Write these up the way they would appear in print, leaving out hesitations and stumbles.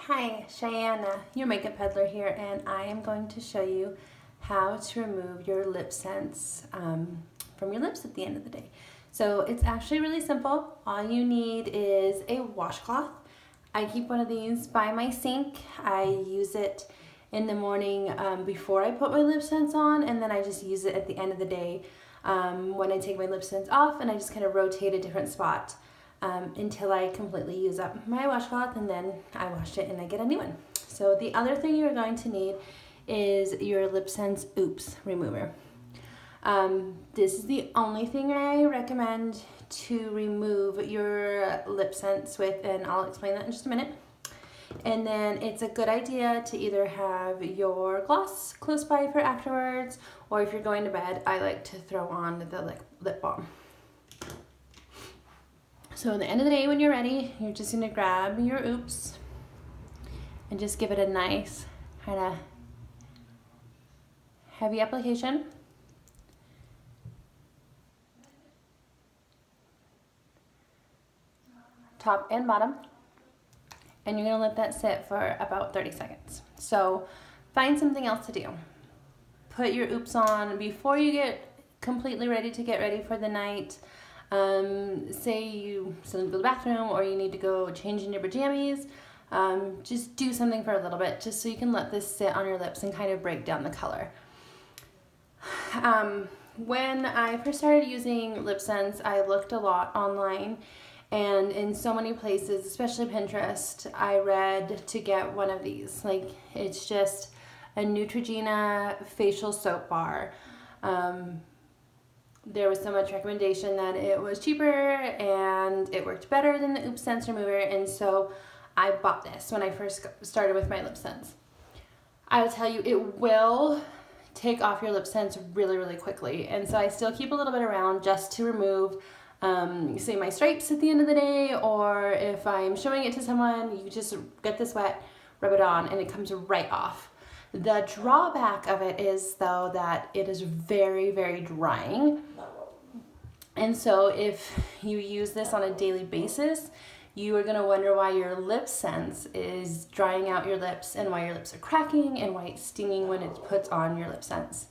Hi, Cheyenne, your makeup peddler here, and I am going to show you how to remove your LipSense from your lips at the end of the day. So it's actually really simple. All you need is a washcloth. I keep one of these by my sink. I use it in the morning before I put my LipSense on, and then I just use it at the end of the day when I take my LipSense off, and I just kind of rotate a different spot until I completely use up my washcloth, and then I wash it and I get a new one. So the other thing you're going to need is your LipSense Oops remover. This is the only thing I recommend to remove your LipSense with, and I'll explain that in just a minute. And then it's a good idea to either have your gloss close by for afterwards, or if you're going to bed, I like to throw on the lip balm. So at the end of the day, when you're ready, you're just gonna grab your Oops and just give it a nice kind of heavy application. Top and bottom. And you're gonna let that sit for about 30 seconds. So find something else to do. Put your Oops on before you get completely ready to get ready for the night. Say you still need to go to the bathroom, or you need to go change in your pajamas. Just do something for a little bit, just so you can let this sit on your lips and kind of break down the color. When I first started using LipSense, I looked a lot online, and in so many places, especially Pinterest, I read to get one of these. Like, it's just a Neutrogena facial soap bar. There was so much recommendation that it was cheaper and it worked better than the LipSense remover, and so I bought this when I first started with my LipSense. I will tell you, it will take off your LipSense really, really quickly, and so I still keep a little bit around just to remove say my stripes at the end of the day, or if I'm showing it to someone, you just get this wet, rub it on, and it comes right off. The drawback of it is, though, that it is very, very drying. And so if you use this on a daily basis, you are going to wonder why your LipSense is drying out your lips, and why your lips are cracking, and why it's stinging when it's put on your LipSense.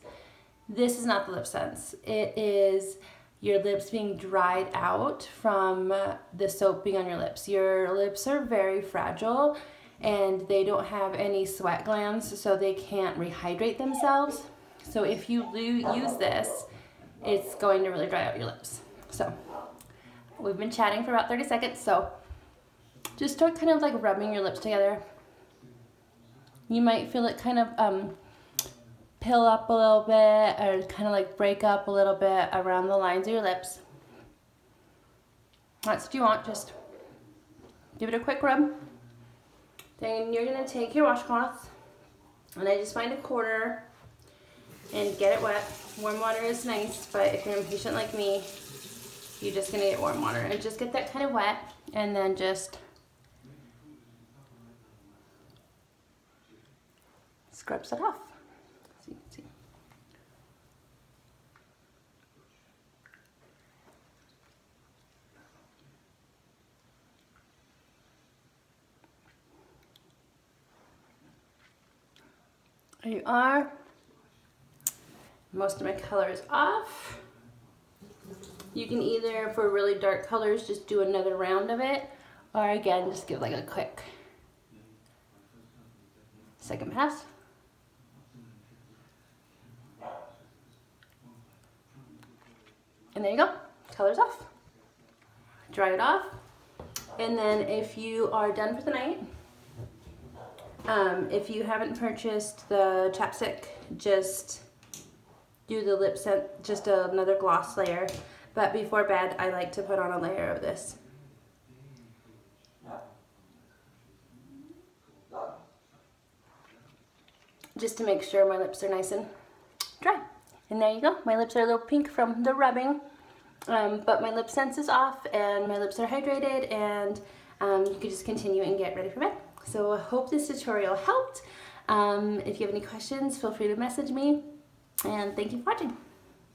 This is not the LipSense. It is your lips being dried out from the soap being on your lips. Your lips are very fragile, and they don't have any sweat glands, so they can't rehydrate themselves. So if you use this, it's going to really dry out your lips. So we've been chatting for about 30 seconds, so just start kind of like rubbing your lips together. You might feel it kind of pill up a little bit, or kind of like break up a little bit around the lines of your lips. That's what you want. Just give it a quick rub. Then you're going to take your washcloth, and I just find a quarter and get it wet. Warm water is nice, but if you're impatient like me, you're just going to get warm water. And just get that kind of wet, and then just scrubs it off. See. There you are. Most of my color is off. You can either, for really dark colors, just do another round of it, or again, just give like a quick second pass. And there you go, color's off. Dry it off, and then if you are done for the night, if you haven't purchased the chapstick, just do the LipSense, just another gloss layer. But before bed, I like to put on a layer of this. Just to make sure my lips are nice and dry. And there you go, my lips are a little pink from the rubbing. But my LipSense is off, and my lips are hydrated, and you can just continue and get ready for bed. So I hope this tutorial helped. If you have any questions, feel free to message me, and thank you for watching.